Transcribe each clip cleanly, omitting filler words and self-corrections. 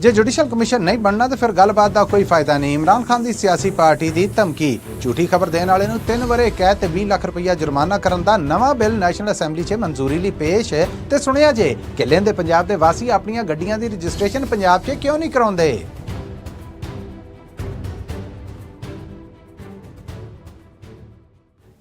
जे judicial commission नहीं बनना तो फिर गलबात का कोई फायदा नहीं। इमरान खान की सियासी पार्टी की धमकी, झूठी खबर देने वाले 3 वरे कैद ते 20 लाख रुपया जुर्माना करन दा नवा बिल नैशनल असैम्बली 'च मंजूरी लई पेश है। ते सुनिया जे कि लैंदे पंजाब दे वासी अपनी गड्डियां दी रजिस्ट्रेशन पंजाब 'च क्यों नहीं कराउंदे।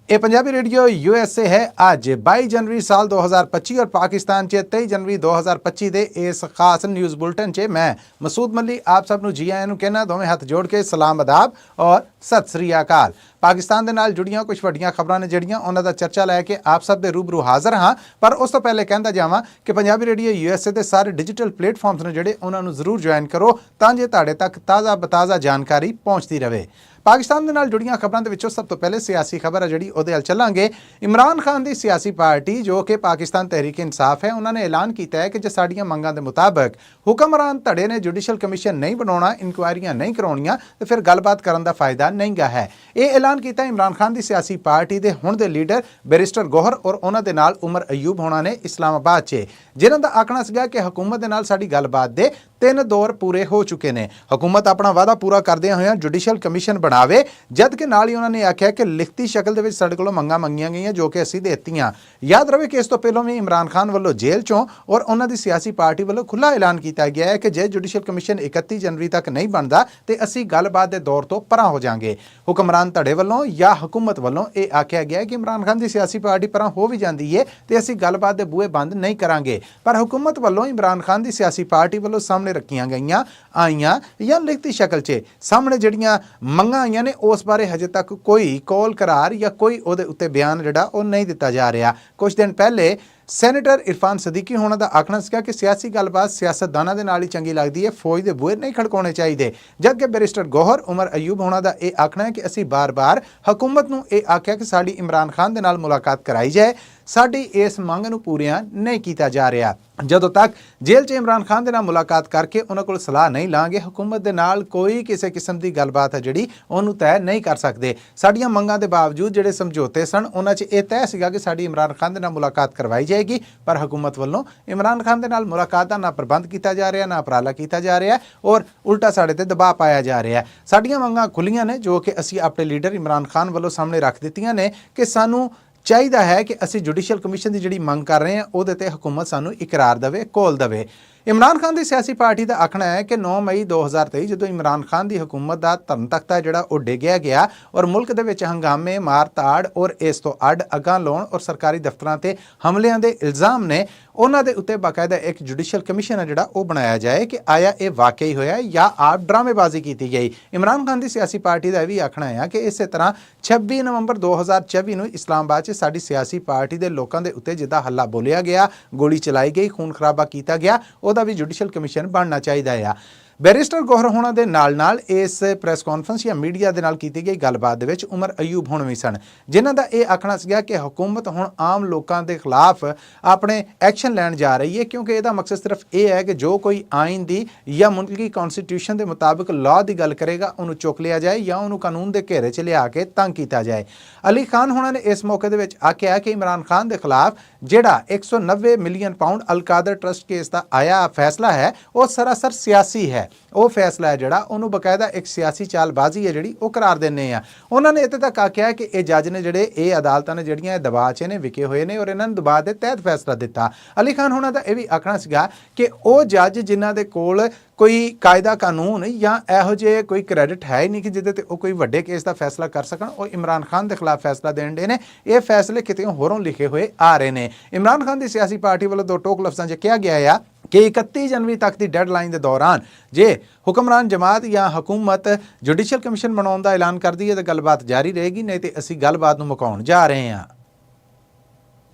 ये पंजाबी रेडियो USA है। अज 22 जनवरी साल 2025 और पाकिस्तान 23 जनवरी 2025 के इस खास न्यूज़ बुलेटिन च मैं मसूद मली आप सबनों जी आयां नूं कहना, दोवें हथ जोड़ के सलाम अदाब और सत श्री अकाल। पाकिस्तान दे नाल जुड़ियां कुछ वड्डियां खबरां ने जिहड़ियां उन्हां दा चर्चा लैके आप सब दे रूबरू हाज़र हाँ। पर उस तो पहले कहंदा जावां कि पंजाबी रेडियो USA दे सारे डिजिटल प्लेटफॉर्म्स ने जिहड़े उन्हां नूं जरूर ज्वाइन करो तां जे तुहाडे तक ताज़ा बताज़ा जानकारी पहुँचती रहे। पाकिस्तान दे नाल जुड़ियां खबरां दे विचों सब तो पहले सियासी खबर है जिहड़ी उहदे अल चलांगे। इमरान खान की सियासी पार्टी जो कि पाकिस्तान तहरीक इंसाफ है, उन्होंने ऐलान किया है कि जो साडियां मंगां दे मुताबिक हुक्मरान धड़े ने जुडिशल कमीशन नहीं बनाउणा, इंक्वायरियां नहीं कराउणियां तो फिर गलबात करन दा फायदा नहीं गा है। ये ऐलान किया इमरान खान की सियासी पार्टी के हुण दे लीडर बैरिस्टर गौहर और उन्हां दे नाल उमर अयूब होना ने इस्लामाबाद 'च, जिन्हां दा आखना सीगा कि हुकूमत दे नाल साडी गलबात दे 3 दौर पूरे हो चुके हैं। हुकूमत अपना वादा पूरा करदे होए जुडिशल कमीशन बनावे, जबकि नाल ही उन्होंने आख्या कि लिखती शक्ल दे विच साडे कोलों मंगां मंगियां गईयां जो कि असीं देतियां। याद रहे कि इस तो पहलों भी इमरान खान वालों जेल चों और उन्हां दी सियासी पार्टी वालों खुला ऐलान किया गया है कि जे जुडिशल कमीशन 31 जनवरी तक नहीं बनता तो असीं गलबात के दौर तो परां हो जाएंगे। हुक्मरान धड़े वालों या हुकूमत वालों ये आख्या गया है कि इमरान खान की सियासी पार्टी परां हो भी जाती है तो असीं गलबात के बूहे बंद नहीं करांगे। पर हुकूमत वालों इमरान खान की सियासी पार्टी वालों सामने रखियां गईयां आईयां या लिखती शक्ल 'च सामने जिहड़ियां मंगां आईयां ने उस बारे हजे तक कोई कौल करार या कोई उहदे उत्ते बयान जिहड़ा वो नहीं दिता जा रहा। कुछ दिन पहले सैनेटर इरफान सदीकी होना का आखना सीगा कि सियासी गलबात सियासतदानां दे नाल ही चंगी लगती है, फौज के बूहे नहीं खड़काने चाहिए। जबकि बैरिस्टर गौहर उमर अयूब होना का यह आखना है कि असी बार बार हुकूमत नूं यह आख्या कि साडी इमरान खान दे नाल मुलाकात कराई जाए, साडी इस मंग नूं पूरियां नहीं किया जा रहा। जदों तक जेल 'च इमरान खान दे नाल मुलाकात करके उन्हां कोल सलाह नहीं लांगे, हुकूमत दे नाल कोई किसी किस्म की गलबात है जिहड़ी उहनूं तय नहीं कर सकते। साडियां मंगां दे बावजूद जिहड़े समझौते सन उन्हां 'च यह तय सीगा कि साडी इमरान खान दे नाल मुलाकात करवाई जाएगी, पर हुकूमत वालों इमरान खान दे नाल मुलाकात दा ना प्रबंध किया जा रहा, ना उपराला किया जा रहा और उल्टा साडे ते दबाव पाया जा रहा। साडियां मंगां खुलियां ने जो कि असीं अपने लीडर इमरान खान वालों सामने रख दित्तियां ने कि सानूं चाहिए है कि असी जुडिशल कमीशन की जिहड़ी मंग कर रहे हैं वो हुकूमत सानू इकरार देवे, कौल देवे। इमरान खान की सियासी पार्टी का आखना है कि 9 मई 2023 जो इमरान खान की हुकूमत का धर्म तख्ता जिहड़ा वो डिग्या गया और मुल्क दे विच हंगामे, मार ताड़ और इस तो अड अगां लाउण और सरकारी दफ्तरां ते हमलियां दे इल्ज़ाम ने उन्हां दे उत्ते बाकायदा एक जुडिशल कमीशन है जिहड़ा वो बनाया जाए कि आया ये वाकई होया या आप ड्रामेबाजी की गई। इमरान खान की सियासी पार्टी का यह भी आखना है कि इस तरह 26 नवंबर 2024 नूं इस्लामाबाद 'च साडी सियासी पार्टी के लोगों के उत्ते जिद्दां हल्ला बोलिया गया, गोली चलाई गई, खून खराबा किया गया, ਉਹਦਾ भी जुडिशल कमीशन बनना चाहिए है। बैरिस्टर गौहर होना दे नाल इस प्रैस कॉन्फ्रेंस या मीडिया दे नाल कीती गई गलबात दे विच उमर अयूब होण भी सन, जिन्हां दा यह आखना सीगा कि हुकूमत हुण आम लोगों के खिलाफ अपने एक्शन लैण जा रही है, क्योंकि इसका मकसद सिर्फ ये है कि जो कोई आइन की या मुल्की कॉन्स्टिट्यूशन के मुताबिक लॉ की गल करेगा उन्होंने चुक लिया जाए या उन्होंने कानून के घेरे च लिया के तंग किया जाए। अली खान होना ने इस मौके दे विच आख्या कि इमरान खान के खिलाफ जिहड़ा 190 million pound Al-Qadir trust case का आया फैसला है वो सरासर सियासी है। वो फैसला है जिहड़ा उन्होंने बकायदा एक सियासी चालबाजी है जिहड़ी वो करार देने आ। उन्होंने इत्थे तक आख्या कि ये जज ने जिहड़े ये अदालतां ने जिहड़ियां दबाव 'च ने विके हुए ने और इन्हां ने दबाव के तहत फैसला दिता। अली खान होना दा यह भी आखना सीगा कि वो जज जिन्हां दे कोल कोई कायदा कानून या इहो जिहे कोई क्रेडिट है ही नहीं कि जिहदे ते वो कोई वड्डे केस का फैसला कर सकन, वो इमरान खान के खिलाफ फैसला देण दे ने। ये फैसले किते होरों लिखे हुए आ रहे हैं। इमरान खान की सियासी पार्टी वालों दो टोक लफ्ज़ां 'च कहा गया है कि 31 जनवरी तक की डेडलाइन के दौरान जे हुक्मरान जमात या हुकूमत जुडिशल कमीशन बनाने का ऐलान कर दी है तो गलबात जारी रहेगी, नहीं तो असीं गलबात नूं मुकाउण जा रहे हैं।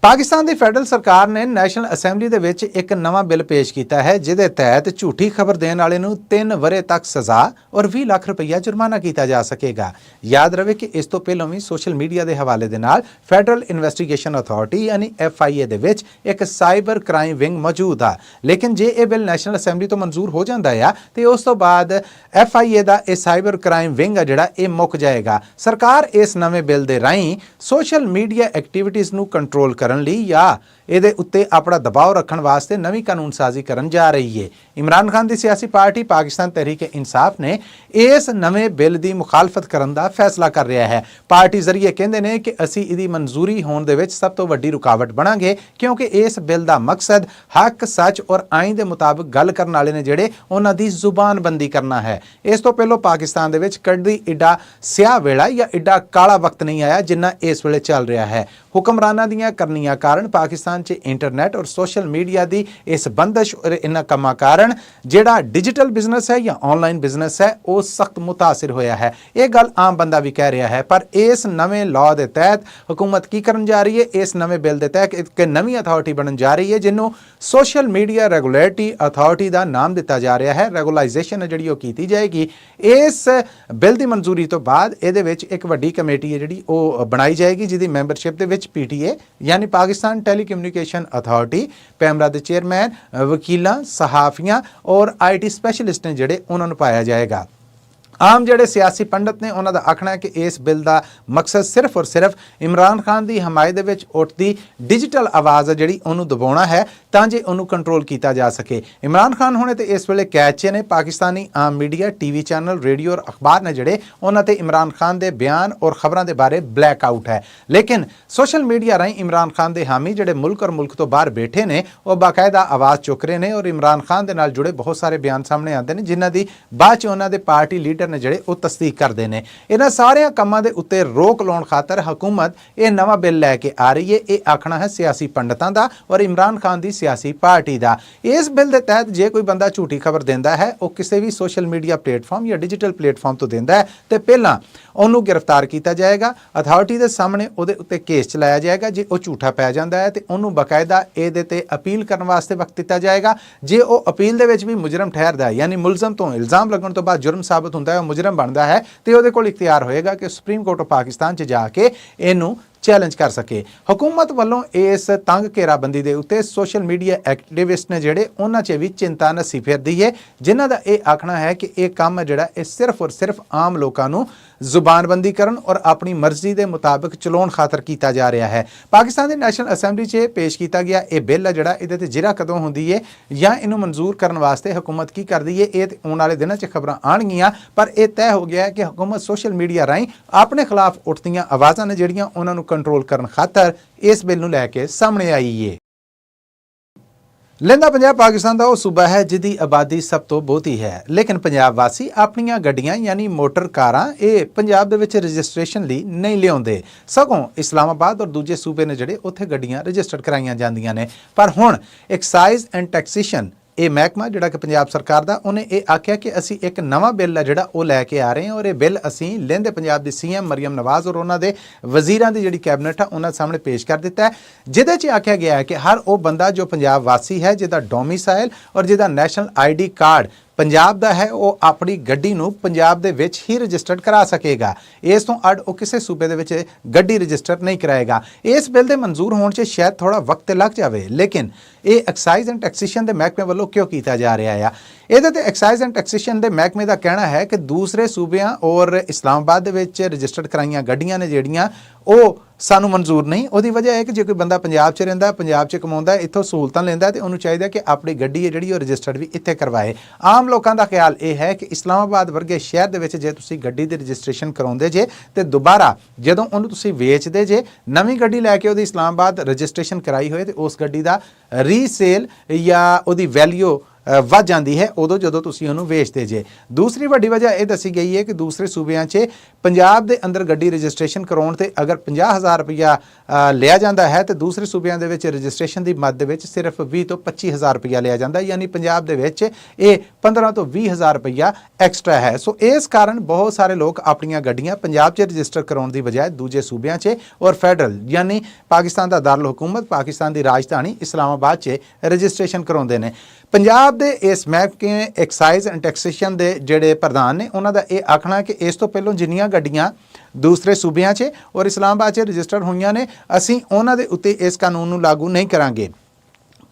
पाकिस्तान की फैडरल सरकार ने नैशनल असैम्बली दे विच एक नवा बिल पेश किया है जिहदे तहत झूठी खबर देने वाले नूं 3 वरे तक सज़ा और 20 लाख रुपया जुर्माना किया जा सकेगा। याद रहे कि इस तो पहलों भी सोशल मीडिया के हवाले दे नाल फैडरल इन्वेस्टिगेशन अथॉरिटी यानी FIA दे विच एक साइबर क्राइम विंग मौजूद है, लेकिन जे यह बिल नैशनल असैम्बली तो मंजूर हो जाता है तो उस तो बाद FIA का यह साइबर क्राइम विंग है जिहड़ा ये मुक जाएगा। सरकार इस नवे बिल के राही सोशल मीडिया एक्टिविटीज़ नूं कंट्रोल करन लई या ਇਹਦੇ ਉੱਤੇ ਆਪਣਾ ਦਬਾਅ ਰੱਖਣ ਵਾਸਤੇ ਨਵੀਂ ਕਾਨੂੰਨ ਸਾਜ਼ੀ ਕਰਨ ਜਾ ਰਹੀ ਹੈ। ਇਮਰਾਨ ਖਾਨ ਦੀ ਸਿਆਸੀ ਪਾਰਟੀ ਪਾਕਿਸਤਾਨ ਤਹਿਰੀਕ ਇਨਸਾਫ ਨੇ ਇਸ ਨਵੇਂ ਬਿੱਲ ਦੀ ਮੁਖਾਲਫਤ ਕਰਨ ਦਾ ਫੈਸਲਾ ਕਰ ਰਿਹਾ ਹੈ। ਪਾਰਟੀ ਜ਼ਰੀਏ ਕਹਿੰਦੇ ਨੇ ਕਿ ਅਸੀਂ ਇਹਦੀ ਮਨਜ਼ੂਰੀ ਹੋਣ ਦੇ ਵਿੱਚ ਸਭ ਤੋਂ ਵੱਡੀ ਰੁਕਾਵਟ ਬਣਾਂਗੇ, ਕਿਉਂਕਿ ਇਸ ਬਿੱਲ ਦਾ ਮਕਸਦ ਹੱਕ, ਸੱਚ ਔਰ ਆਈਨ ਦੇ ਮੁਤਾਬਕ ਗੱਲ ਕਰਨ ਵਾਲੇ ਨੇ ਜਿਹੜੇ ਉਹਨਾਂ ਦੀ ਜ਼ੁਬਾਨਬੰਦੀ ਕਰਨਾ ਹੈ। ਇਸ ਤੋਂ ਪਹਿਲਾਂ ਪਾਕਿਸਤਾਨ ਦੇ ਵਿੱਚ ਕਦੀ ਏਡਾ ਸਿਆਹ ਵੇਲਾ ਜਾਂ ਏਡਾ ਕਾਲਾ ਵਕਤ ਨਹੀਂ ਆਇਆ ਜਿੰਨਾ ਇਸ ਵੇਲੇ ਚੱਲ ਰਿਹਾ ਹੈ। ਹੁਕਮਰਾਨਾਂ ਦੀਆਂ ਕਰਨੀਆਂ ਕਾਰਨ ਪਾਕਿਸਤਾਨ 'ਚ ਇੰਟਰਨੈਟ ਔਰ ਸੋਸ਼ਲ ਮੀਡੀਆ ਦੀ ਇਸ ਬੰਦਸ਼ ਔਰ ਇਹਨਾਂ ਕੰਮਾਂ ਕਾਰਨ ਜਿਹੜਾ ਡਿਜੀਟਲ ਬਿਜ਼ਨਸ ਹੈ ਜਾਂ ਆਨਲਾਈਨ ਬਿਜ਼ਨਸ ਹੈ ਉਹ ਸਖਤ ਮੁਤਾਸਿਰ ਹੋਇਆ ਹੈ। ਇਹ ਗੱਲ ਆਮ ਬੰਦਾ ਵੀ ਕਹਿ ਰਿਹਾ ਹੈ। ਪਰ ਇਸ ਨਵੇਂ ਲਾਅ ਦੇ ਤਹਿਤ ਹੁਕੂਮਤ ਕੀ ਕਰਨ ਜਾ ਰਹੀ ਹੈ? ਇਸ ਨਵੇਂ ਬਿੱਲ ਦੇ ਤਹਿਤ ਇੱਕ ਨਵੀਂ ਅਥਾਰਟੀ ਬਣਨ ਜਾ ਰਹੀ ਹੈ ਜਿਹਨੂੰ ਸੋਸ਼ਲ ਮੀਡੀਆ ਰੈਗੂਲੇਟਰੀ ਅਥਾਰਟੀ ਦਾ ਨਾਮ ਦਿੱਤਾ ਜਾ ਰਿਹਾ ਹੈ। ਰੈਗੂਲਾਈਜੇਸ਼ਨ ਜਿਹੜੀ ਉਹ ਕੀਤੀ ਜਾਏਗੀ। ਇਸ ਬਿੱਲ ਦੀ ਮਨਜ਼ੂਰੀ ਤੋਂ ਬਾਅਦ ਇਹਦੇ ਵਿੱਚ ਇੱਕ ਵੱਡੀ ਕਮੇਟੀ ਹੈ ਜਿਹੜੀ ਉਹ ਬਣਾਈ ਜਾਏਗੀ, ਜਿਹਦੀ ਮੈਂਬਰਸ਼ਿਪ ਦੇ ਵਿੱਚ PTA यानी पाकिस्तान टेलीकम्युनिकेशन अथॉरिटी, पैमरा के चेयरमैन, वकीलों, सहाफियां और IT स्पैशलिस्ट ने ਜਿਹੜੇ ਉਹਨਾਂ ਨੂੰ ਪਾਇਆ ਜਾਏਗਾ। आम ਜਿਹੜੇ सियासी पंडित ने उन्होंने आखना है कि इस बिल का मकसद सिर्फ और सिर्फ इमरान खान की हमायत ਦੇ ਵਿੱਚ ਉੱਠਦੀ डिजिटल आवाज़ है ਜਿਹੜੀ ਉਹਨੂੰ ਦਬਾਉਣਾ है ਤਾਂ ਜੇ ਉਹਨੂੰ कंट्रोल किया जा सके। इमरान खान होने तो इस वेले कैद 'ਚ ने पाकिस्तानी आम मीडिया, TV चैनल, रेडियो और अखबार ने ਜਿਹੜੇ ਉਹਨਾਂ ਤੇ इमरान खान के बयान और खबरों के बारे ब्लैक आउट है। लेकिन सोशल मीडिया राही इमरान खान के हामी ਜਿਹੜੇ मुल्क और मुल्क तो बाहर बैठे ने वो बाकायदा आवाज़ चुक रहे हैं और इमरान खान के नाल जुड़े बहुत सारे बयान सामने आते हैं जिन्हों की बाद च उन्होंने पार्टी लीडर ने ਜਿਹੜੇ ਉਹ ਤਸਦੀਕ ਕਰਦੇ ਨੇ। ਇਹਨਾਂ ਸਾਰਿਆਂ ਕੰਮਾਂ ਦੇ ਉੱਤੇ ਰੋਕ ਲਾਉਣ ਖਾਤਰ ਹਕੂਮਤ ਇਹ ਨਵਾਂ ਬਿੱਲ ਲੈ ਕੇ ਆ ਰਹੀ ਹੈ। ਇਹ ਆਖਣਾ ਹੈ ਸਿਆਸੀ ਪੰਡਤਾਂ ਦਾ ਔਰ ਇਮਰਾਨ ਖਾਨ ਦੀ ਸਿਆਸੀ ਪਾਰਟੀ ਦਾ। ਇਸ ਬਿੱਲ ਦੇ ਤਹਿਤ ਜੇ ਕੋਈ ਬੰਦਾ ਝੂਠੀ ਖਬਰ ਦਿੰਦਾ ਹੈ ਉਹ ਕਿਸੇ ਵੀ ਸੋਸ਼ਲ ਮੀਡੀਆ ਪਲੇਟਫਾਰਮ ਜਾਂ ਡਿਜੀਟਲ ਪਲੇਟਫਾਰਮ ਤੋਂ ਦਿੰਦਾ ਹੈ ਤੇ ਪਹਿਲਾਂ ਉਹਨੂੰ ਗ੍ਰਿਫਤਾਰ ਕੀਤਾ ਜਾਏਗਾ। ਅਥਾਰਟੀ ਦੇ ਸਾਹਮਣੇ ਉਹਦੇ ਉੱਤੇ ਕੇਸ ਚਲਾਇਆ ਜਾਏਗਾ। ਜੇ ਉਹ ਝੂਠਾ ਪੈ ਜਾਂਦਾ ਹੈ ਤੇ ਉਹਨੂੰ ਬਕਾਇਦਾ ਇਹਦੇ ਤੇ ਅਪੀਲ ਕਰਨ ਵਾਸਤੇ ਵਕਤ ਦਿੱਤਾ ਜਾਏਗਾ। ਜੇ ਉਹ ਅਪੀਲ ਦੇ ਵਿੱਚ ਵੀ ਮੁਜਰਮ ਠਹਿਰਦਾ ਹੈ ਯਾਨੀ ਮੁਲਜ਼ਮ ਤੋਂ ਇਲਜ਼ਾਮ ਲੱਗਣ ਤੋਂ ਬਾਅਦ ਜੁਰਮ ਸਾਬਤ ਹੁੰਦਾ ਹੈ, ਉਹ ਮੁਜਰਮ ਬਣਦਾ ਹੈ ਤੇ ਉਹਦੇ ਕੋਲ ਇਖਤਿਆਰ ਹੋਏਗਾ ਕਿ ਸੁਪਰੀਮ ਕੋਰਟ ਆਫ ਪਾਕਿਸਤਾਨ 'ਚ ਜਾ ਕੇ ਇਹਨੂੰ ਚੈਲੰਜ ਕਰ ਸਕੇ। ਹੁਕੂਮਤ ਵੱਲੋਂ ਇਸ ਤੰਗ ਘੇਰਾਬੰਦੀ ਦੇ ਉੱਤੇ ਸੋਸ਼ਲ ਮੀਡੀਆ ਐਕਟਿਵਿਸਟ ਨੇ ਜਿਹੜੇ ਉਹਨਾਂ 'ਚ ਵੀ ਚਿੰਤਾ ਨੱਸੀ ਫਿਰਦੀ ਹੈ, ਜਿਨ੍ਹਾਂ ਦਾ ਇਹ ਆਖਣਾ ਹੈ ਕਿ ਇਹ ਕੰਮ ਜਿਹੜਾ ਇਹ ਸਿਰਫ ਔਰ ਸਿਰਫ ਆਮ ਲੋਕਾਂ ਨੂੰ ਜ਼ੁਬਾਨਬੰਦੀ ਕਰਨ ਔਰ ਆਪਣੀ ਮਰਜ਼ੀ ਦੇ ਮੁਤਾਬਕ ਚਲਾਉਣ ਖਾਤਰ ਕੀਤਾ ਜਾ ਰਿਹਾ ਹੈ। ਪਾਕਿਸਤਾਨ ਦੀ ਨੈਸ਼ਨਲ ਅਸੈਂਬਲੀ 'ਚ ਪੇਸ਼ ਕੀਤਾ ਗਿਆ ਇਹ ਬਿੱਲ ਹੈ ਜਿਹੜਾ ਇਹਦੇ ਤੇ ਜਿਰਾ ਕਦੋਂ ਹੁੰਦੀ ਹੈ ਜਾਂ ਇਹਨੂੰ ਮਨਜ਼ੂਰ ਕਰਨ ਵਾਸਤੇ ਹੁਕੂਮਤ ਕੀ ਕਰਦੀ ਹੈ, ਇਹ ਆਉਣ ਵਾਲੇ ਦਿਨਾਂ 'ਚ ਖਬਰਾਂ ਆਉਣਗੀਆਂ। ਪਰ ਇਹ ਤੈਅ ਹੋ ਗਿਆ ਹੈ ਕਿ ਹੁਕੂਮਤ ਸੋਸ਼ਲ ਮੀਡੀਆ ਰਾਹੀਂ ਆਪਣੇ ਖਿਲਾਫ ਉੱਠਦੀਆਂ ਆਵਾਜ਼ਾਂ ਨੇ ਜਿਹੜੀਆਂ ਉਹਨਾਂ ਨੂੰ ਕੰਟਰੋਲ ਕਰਨ ਖਾਤਰ ਇਸ ਬਿੱਲ ਨੂੰ ਲੈ ਕੇ ਸਾਹਮਣੇ ਆਈ ਹੈ। ਲਹਿੰਦਾ ਪੰਜਾਬ ਪਾਕਿਸਤਾਨ ਦਾ ਉਹ ਸੂਬਾ ਹੈ ਜਿਹਦੀ ਆਬਾਦੀ ਸਭ ਤੋਂ ਬਹੁਤੀ ਹੈ, ਲੇਕਿਨ ਪੰਜਾਬ ਵਾਸੀ ਆਪਣੀਆਂ ਗੱਡੀਆਂ ਯਾਨੀ ਮੋਟਰ ਕਾਰਾਂ ਇਹ ਪੰਜਾਬ ਦੇ ਵਿੱਚ ਰਜਿਸਟ੍ਰੇਸ਼ਨ ਲਈ ਨਹੀਂ ਲਿਆਉਂਦੇ, ਸਗੋਂ ਇਸਲਾਮਾਬਾਦ ਔਰ ਦੂਜੇ ਸੂਬੇ ਨੇ ਜਿਹੜੇ ਉੱਥੇ ਗੱਡੀਆਂ ਰਜਿਸਟਰਡ ਕਰਾਈਆਂ ਜਾਂਦੀਆਂ ਨੇ। ਪਰ ਹੁਣ ਐਕਸਾਈਜ਼ ਐਂਡ ਟੈਕਸੇਸ਼ਨ ਇਹ ਮਹਿਕਮਾ ਜਿਹੜਾ ਕਿ ਪੰਜਾਬ ਸਰਕਾਰ ਦਾ, ਉਹਨੇ ਇਹ ਆਖਿਆ ਕਿ ਅਸੀਂ ਇੱਕ ਨਵਾਂ ਬਿੱਲ ਹੈ ਜਿਹੜਾ ਉਹ ਲੈ ਕੇ ਆ ਰਹੇ ਹਾਂ ਔਰ ਇਹ ਬਿੱਲ ਅਸੀਂ ਲਹਿੰਦੇ ਪੰਜਾਬ ਦੀ CM ਮਰੀਮ ਨਵਾਜ਼ ਔਰ ਉਹਨਾਂ ਦੇ ਵਜ਼ੀਰਾਂ ਦੀ ਜਿਹੜੀ ਕੈਬਨਿਟ ਹੈ ਉਹਨਾਂ ਸਾਹਮਣੇ ਪੇਸ਼ ਕਰ ਦਿੱਤਾ ਹੈ, ਜਿਹਦੇ 'ਚ ਆਖਿਆ ਗਿਆ ਹੈ ਕਿ ਹਰ ਉਹ ਬੰਦਾ ਜੋ ਪੰਜਾਬ ਵਾਸੀ ਹੈ ਜਿਹਦਾ ਡੋਮਿਸਾਈਲ ਔਰ ਜਿਹਦਾ ਨੈਸ਼ਨਲ ID ਕਾਰਡ ਪੰਜਾਬ ਦਾ ਹੈ ਉਹ ਆਪਣੀ ਗੱਡੀ ਨੂੰ ਪੰਜਾਬ ਦੇ ਵਿੱਚ ਹੀ ਰਜਿਸਟਰਡ ਕਰਾ ਸਕੇਗਾ। ਇਸ ਤੋਂ ਅੱਡ ਉਹ ਕਿਸੇ ਸੂਬੇ ਦੇ ਵਿੱਚ ਗੱਡੀ ਰਜਿਸਟਰ ਨਹੀਂ ਕਰਾਏਗਾ। ਇਸ ਬਿੱਲ ਦੇ ਮਨਜ਼ੂਰ ਹੋਣ 'ਚ ਸ਼ਾਇਦ ਥੋੜਾ ਵਕਤ ਲੱਗ ਜਾਵੇ, ਲੇਕਿਨ ਇਹ ਐਕਸਾਈਜ਼ ਐਂਡ ਟੈਕਸੇਸ਼ਨ ਦੇ ਮਹਿਕਮੇ ਵੱਲੋਂ ਕਿਉਂ ਕੀਤਾ ਜਾ ਰਿਹਾ ਆ? ਇਹਦੇ ਤੇ ਐਕਸਾਈਜ਼ ਐਂਡ ਟੈਕਸੇਸ਼ਨ ਦੇ ਮਹਿਕਮੇ ਦਾ ਕਹਿਣਾ ਹੈ ਕਿ ਦੂਸਰੇ ਸੂਬਿਆਂ ਔਰ ਇਸਲਾਮਾਬਾਦ ਦੇ ਵਿੱਚ ਰਜਿਸਟਰਡ ਕਰਾਈਆਂ ਗੱਡੀਆਂ ਨੇ ਜਿਹੜੀਆਂ ਉਹ ਸਾਨੂੰ ਮਨਜ਼ੂਰ ਨਹੀਂ। ਉਹਦੀ ਵਜ੍ਹਾ ਹੈ ਕਿ ਜੇ ਕੋਈ ਬੰਦਾ ਪੰਜਾਬ 'ਚ ਰਹਿੰਦਾ, ਪੰਜਾਬ 'ਚ ਕਮਾਉਂਦਾ, ਇੱਥੋਂ ਸਹੂਲਤਾਂ ਲੈਂਦਾ ਤੇ ਉਹਨੂੰ ਚਾਹੀਦਾ ਕਿ ਆਪਣੀ ਗੱਡੀ ਹੈ ਜਿਹੜੀ ਉਹ ਰਜਿਸਟਰਡ ਵੀ ਇੱਥੇ ਕਰਵਾਏ। ਆਮ ਲੋਕਾਂ ਦਾ ਖਿਆਲ ਇਹ ਹੈ ਕਿ ਇਸਲਾਮਾਬਾਦ ਵਰਗੇ ਸ਼ਹਿਰ ਦੇ ਵਿੱਚ ਜੇ ਤੁਸੀਂ ਗੱਡੀ ਦੀ ਰਜਿਸਟ੍ਰੇਸ਼ਨ ਕਰਾਉਂਦੇ ਜੇ ਤੇ ਦੁਬਾਰਾ ਜਦੋਂ ਉਹਨੂੰ ਤੁਸੀਂ ਵੇਚਦੇ ਜੇ, ਨਵੀਂ ਗੱਡੀ ਲੈ ਕੇ ਉਹਦੀ ਇਸਲਾਮਾਬਾਦ ਰਜਿਸਟ੍ਰੇਸ਼ਨ ਕਰਾਈ ਹੋਏ ਤੇ ਉਸ ਗੱਡੀ ਦਾ ਰੀਸੇਲ ਜਾਂ ਉਹਦੀ ਵੈਲਿਊ ਵੱਧ ਜਾਂਦੀ ਹੈ ਉਦੋਂ ਜਦੋਂ ਤੁਸੀਂ ਉਹਨੂੰ ਵੇਚਦੇ ਜੇ। ਦੂਸਰੀ ਵੱਡੀ ਵਜ੍ਹਾ ਇਹ ਦੱਸੀ ਗਈ ਹੈ ਕਿ ਦੂਸਰੇ ਸੂਬਿਆਂ 'ਚ ਪੰਜਾਬ ਦੇ ਅੰਦਰ ਗੱਡੀ ਰਜਿਸਟ੍ਰੇਸ਼ਨ ਕਰਾਉਣ ਤੇ ਅਗਰ 50,000 ਰੁਪਇਆ ਲਿਆ ਜਾਂਦਾ ਹੈ ਤੇ ਦੂਸਰੇ ਸੂਬਿਆਂ ਦੇ ਵਿੱਚ ਰਜਿਸਟ੍ਰੇਸ਼ਨ ਦੀ ਮੱਦ ਦੇ ਵਿੱਚ ਸਿਰਫ 20 ਤੋਂ 25,000 ਰੁਪਇਆ ਲਿਆ ਜਾਂਦਾ, ਯਾਨੀ ਪੰਜਾਬ ਦੇ ਵਿੱਚ ਇਹ 15 ਤੋਂ 20,000 ਰੁਪਇਆ ਐਕਸਟਰਾ ਹੈ। ਸੋ ਇਸ ਕਾਰਨ ਬਹੁਤ ਸਾਰੇ ਲੋਕ ਆਪਣੀਆਂ ਗੱਡੀਆਂ ਪੰਜਾਬ 'ਚ ਰਜਿਸਟਰ ਕਰਾਉਣ ਦੀ ਬਜਾਏ ਦੂਜੇ ਸੂਬਿਆਂ 'ਚ ਔਰ ਫੈਡਰਲ ਯਾਨੀ ਪਾਕਿਸਤਾਨ ਦਾ ਦਾਰੁਲ ਹੁਕੂਮਤ, ਪਾਕਿਸਤਾਨ ਦੀ ਰਾਜਧਾਨੀ ਇਸਲਾਮਾਬਾਦ 'ਚ ਰਜਿਸਟ੍ਰੇਸ਼ਨ ਕਰਾਉਂਦੇ ਨੇ। ਪੰਜਾਬ ਦੇ ਇਸ ਮਹਿਕਮੇ ਐਕਸਾਈਜ਼ ਐਂਡ ਟੈਕਸੇਸ਼ਨ ਦੇ ਜਿਹੜੇ ਪ੍ਰਧਾਨ ਨੇ ਉਹਨਾਂ ਦਾ ਇਹ ਆਖਣਾ ਹੈ ਕਿ ਇਸ ਤੋਂ ਪਹਿਲਾਂ ਜਿੰਨੀਆਂ ਗੱਡੀਆਂ ਦੂਸਰੇ ਸੂਬਿਆਂ 'ਚ ਔਰ ਇਸਲਾਮਾਬਾਦ 'ਚ ਰਜਿਸਟਰਡ ਹੋਈਆਂ ਨੇ ਅਸੀਂ ਉਹਨਾਂ ਦੇ ਉੱਤੇ ਇਸ ਕਾਨੂੰਨ ਨੂੰ ਲਾਗੂ ਨਹੀਂ ਕਰਾਂਗੇ,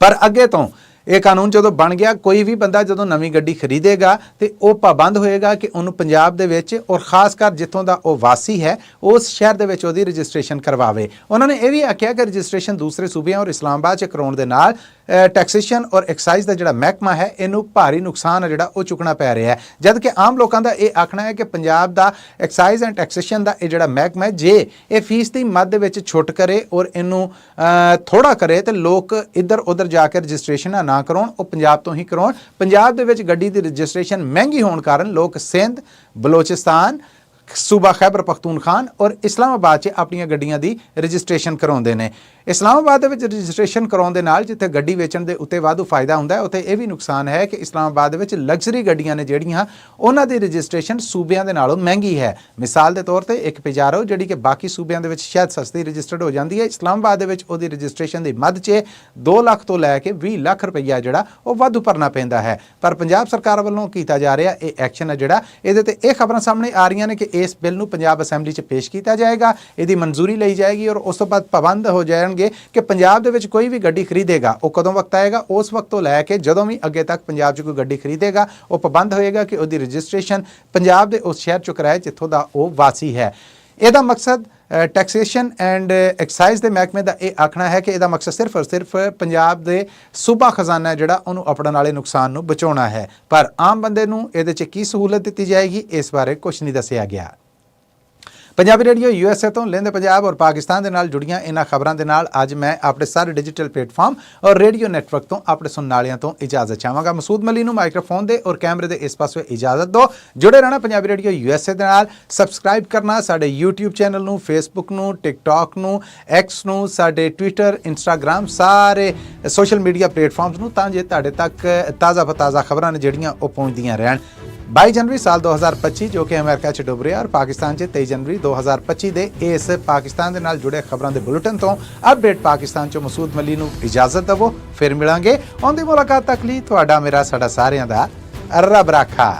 ਪਰ ਅੱਗੇ ਤੋਂ ਇਹ ਕਾਨੂੰਨ ਜਦੋਂ ਬਣ ਗਿਆ, ਕੋਈ ਵੀ ਬੰਦਾ ਜਦੋਂ ਨਵੀਂ ਗੱਡੀ ਖਰੀਦੇਗਾ ਤੇ ਉਹ ਪਾਬੰਦ ਹੋਏਗਾ ਕਿ ਉਹਨੂੰ ਪੰਜਾਬ ਦੇ ਵਿੱਚ ਔਰ ਖਾਸ ਕਰ ਜਿੱਥੋਂ ਦਾ ਉਹ ਵਾਸੀ ਹੈ ਉਸ ਸ਼ਹਿਰ ਦੇ ਵਿੱਚ ਉਹਦੀ ਰਜਿਸਟ੍ਰੇਸ਼ਨ ਕਰਵਾਵੇ। ਉਹਨਾਂ ਨੇ ਇਹ ਵੀ ਆਖਿਆ ਕਿ ਰਜਿਸਟ੍ਰੇਸ਼ਨ ਦੂਸਰੇ ਸੂਬਿਆਂ ਔਰ ਇਸਲਾਮਾਬਾਦ 'ਚ ਕਰਾਉਣ ਦੇ ਨਾਲ ਟੈਕਸੇਸ਼ਨ ਔਰ ਐਕਸਾਈਜ਼ ਦਾ ਜਿਹੜਾ ਮਹਿਕਮਾ ਹੈ ਇਹਨੂੰ ਭਾਰੀ ਨੁਕਸਾਨ ਹੈ ਜਿਹੜਾ ਉਹ ਚੁੱਕਣਾ ਪੈ ਰਿਹਾ ਹੈ। ਜਦ ਕਿ ਆਮ ਲੋਕਾਂ ਦਾ ਇਹ ਆਖਣਾ ਹੈ ਕਿ ਪੰਜਾਬ ਦਾ ਐਕਸਾਈਜ਼ ਐਂਡ ਟੈਕਸੇਸ਼ਨ ਦਾ ਇਹ ਜਿਹੜਾ ਮਹਿਕਮਾ ਹੈ, ਜੇ ਇਹ ਫੀਸ ਦੀ ਮੱਧ ਵਿੱਚ ਛੁੱਟ ਕਰੇ ਔਰ ਇਹਨੂੰ ਥੋੜਾ ਕਰੇ ਤੇ ਲੋਕ ਇੱਧਰ ਉੱਧਰ ਜਾ ਕੇ ਰਜਿਸਟ੍ਰੇਸ਼ਨ ਨਾ ਕਰਾਉਣ, ਉਹ ਪੰਜਾਬ ਤੋਂ ਹੀ ਕਰਾਉਣ। ਪੰਜਾਬ ਦੇ ਵਿੱਚ ਗੱਡੀ ਦੀ ਰਜਿਸਟ੍ਰੇਸ਼ਨ ਮਹਿੰਗੀ ਹੋਣ ਕਾਰਨ ਲੋਕ ਸਿੰਧ, ਬਲੋਚਿਸਤਾਨ, ਸੂਬਾ ਖੈਬਰ ਪਖਤੂਨਖਾਨ ਔਰ ਇਸਲਾਮਾਬਾਦ 'ਚ ਆਪਣੀਆਂ ਗੱਡੀਆਂ ਦੀ ਰਜਿਸਟ੍ਰੇਸ਼ਨ ਕਰਾਉਂਦੇ ਨੇ। ਇਸਲਾਮਾਬਾਦ ਦੇ ਵਿੱਚ ਰਜਿਸਟ੍ਰੇਸ਼ਨ ਕਰਾਉਣ ਦੇ ਨਾਲ ਜਿੱਥੇ ਗੱਡੀ ਵੇਚਣ ਦੇ ਉੱਤੇ ਵਾਧੂ ਫਾਇਦਾ ਹੁੰਦਾ ਹੈ, ਉੱਥੇ ਇਹ ਵੀ ਨੁਕਸਾਨ ਹੈ ਕਿ ਇਸਲਾਮਾਬਾਦ ਦੇ ਵਿੱਚ ਲਗਜ਼ਰੀ ਗੱਡੀਆਂ ਨੇ ਜਿਹੜੀਆਂ ਉਹਨਾਂ ਦੀ ਰਜਿਸਟ੍ਰੇਸ਼ਨ ਸੂਬਿਆਂ ਦੇ ਨਾਲੋਂ ਮਹਿੰਗੀ ਹੈ। ਮਿਸਾਲ ਦੇ ਤੌਰ ਤੇ ਇੱਕ ਪਿਜਾਰੋ ਜਿਹੜੀ ਕਿ ਬਾਕੀ ਸੂਬਿਆਂ ਦੇ ਵਿੱਚ ਸ਼ਾਇਦ ਸਸਤੀ ਰਜਿਸਟਰਡ ਹੋ ਜਾਂਦੀ ਹੈ, ਇਸਲਾਮਾਬਾਦ ਦੇ ਵਿੱਚ ਉਹਦੀ ਰਜਿਸਟ੍ਰੇਸ਼ਨ ਦੀ ਮੱਧ 'ਚ 2 ਲੱਖ ਤੋਂ ਲੈ ਕੇ 20 ਲੱਖ ਰੁਪਈਆ ਜਿਹੜਾ ਉਹ ਵਾਧੂ ਭਰਨਾ ਪੈਂਦਾ ਹੈ। ਪਰ ਪੰਜਾਬ ਸਰਕਾਰ ਵੱਲੋਂ ਕੀਤਾ ਜਾ ਰਿਹਾ ਇਹ ਐਕਸ਼ਨ ਹੈ ਜਿਹੜਾ, ਇਹਦੇ ਤੇ ਇਹ ਖਬਰਾਂ ਸਾਹਮਣੇ ਆ ਰਹੀਆਂ ਨੇ ਕਿ ਇਸ ਬਿੱਲ ਨੂੰ ਪੰਜਾਬ ਅਸੈਂਬਲੀ 'ਚ ਪੇਸ਼ ਕੀਤਾ ਜਾਏਗਾ, ਇਹਦੀ ਮਨਜ਼ੂਰੀ ਲਈ ਜਾਏਗੀ ਔਰ ਉਸ ਤੋਂ ਬਾਅਦ ਪਾਬੰਦ ਹੋ ਜਾਣਗੇ ਕਿ ਪੰਜਾਬ ਦੇ ਵਿੱਚ ਕੋਈ ਵੀ ਗੱਡੀ ਖਰੀਦੇਗਾ ਉਹ ਕਦੋਂ ਵਕਤ ਆਏਗਾ, ਉਸ ਵਕਤ ਤੋਂ ਲੈ ਕੇ ਜਦੋਂ ਵੀ ਅੱਗੇ ਤੱਕ ਪੰਜਾਬ 'ਚ ਕੋਈ ਗੱਡੀ ਖਰੀਦੇਗਾ ਉਹ ਪਾਬੰਦ ਹੋਏਗਾ ਕਿ ਉਹਦੀ ਰਜਿਸਟ੍ਰੇਸ਼ਨ ਪੰਜਾਬ ਦੇ ਉਸ ਸ਼ਹਿਰ 'ਚ ਕਰਾਏ ਜਿੱਥੋਂ ਦਾ ਉਹ ਵਾਸੀ ਹੈ। ਇਹਦਾ ਮਕਸਦ ਟੈਕਸੇਸ਼ਨ ਐਂਡ ਐਕਸਾਈਜ਼ ਦੇ ਮਹਿਕਮੇ ਦਾ ਇਹ ਆਖਣਾ ਹੈ ਕਿ ਇਹਦਾ ਮਕਸਦ ਸਿਰਫ ਔਰ ਸਿਰਫ ਪੰਜਾਬ ਦੇ ਸੂਬਾ ਖਜ਼ਾਨਾ ਜਿਹੜਾ ਉਹਨੂੰ ਅਪੜਨ ਵਾਲੇ ਨੁਕਸਾਨ ਨੂੰ ਬਚਾਉਣਾ ਹੈ। ਪਰ ਆਮ ਬੰਦੇ ਨੂੰ ਇਹਦੇ 'ਚ ਕੀ ਸਹੂਲਤ ਦਿੱਤੀ ਜਾਏਗੀ ਇਸ ਬਾਰੇ ਕੁਝ ਨਹੀਂ ਦੱਸਿਆ ਗਿਆ। ਪੰਜਾਬੀ ਰੇਡੀਓ USA ਤੋਂ ਲਹਿੰਦੇ ਪੰਜਾਬ ਔਰ ਪਾਕਿਸਤਾਨ ਦੇ ਨਾਲ ਜੁੜੀਆਂ ਇਹਨਾਂ ਖਬਰਾਂ ਦੇ ਨਾਲ ਅੱਜ ਮੈਂ ਆਪਣੇ ਸਾਰੇ ਡਿਜੀਟਲ ਪਲੇਟਫਾਰਮ ਔਰ ਰੇਡੀਓ ਨੈਟਵਰਕ ਤੋਂ ਆਪਣੇ ਸੁਣਨ ਵਾਲਿਆਂ ਤੋਂ ਇਜਾਜ਼ਤ ਚਾਹਾਂਗਾ। ਮਸੂਦ ਮਲੀ ਨੂੰ ਮਾਈਕ੍ਰੋਫੋਨ ਦੇ ਔਰ ਕੈਮਰੇ ਦੇ ਇਸ ਪਾਸੇ ਇਜਾਜ਼ਤ ਦਿਓ। ਜੁੜੇ ਰਹਿਣਾ ਪੰਜਾਬੀ ਰੇਡੀਓ USA ਦੇ ਨਾਲ, ਸਬਸਕ੍ਰਾਈਬ ਕਰਨਾ ਸਾਡੇ YouTube ਚੈਨਲ ਨੂੰ, Facebook ਨੂੰ, TikTok ਨੂੰ, X ਨੂੰ, ਸਾਡੇ Twitter, Instagram ਸਾਰੇ ਸੋਸ਼ਲ ਮੀਡੀਆ ਪਲੇਟਫਾਰਮਸ ਨੂੰ, ਤਾਂ ਜੇ ਤੁਹਾਡੇ ਤੱਕ ਤਾਜ਼ਾ ਖਬਰਾਂ ਨੇ ਜਿਹੜੀਆਂ ਉਹ ਪਹੁੰਚਦੀਆਂ ਰਹਿਣ। 22 जनवरी साल 2025 जो कि अमेरिका 'ਚ ਡੁੱਬ ਰਿਹਾ ਔਰ ਪਾਕਿਸਤਾਨ 'ਚ 23 जनवरी 2025 ਦੇ ਇਸ ਪਾਕਿਸਤਾਨ ਦੇ ਨਾਲ ਜੁੜੇ ਖਬਰਾਂ ਦੇ ਬੁਲੇਟਿਨ ਤੋਂ ਅਪਡੇਟ ਪਾਕਿਸਤਾਨ 'ਚੋਂ ਮਸੂਦ ਮਲੀ ਨੂੰ ਇਜਾਜ਼ਤ ਦਿਵੋ। ਫਿਰ ਮਿਲਾਂਗੇ। ਆਉਂਦੀ ਮੁਲਾਕਾਤ ਤੱਕ ਲਈ ਤੁਹਾਡਾ ਮੇਰਾ ਸਾਡਾ ਸਾਰਿਆਂ ਦਾ ਰੱਬ ਰਾਖਾ।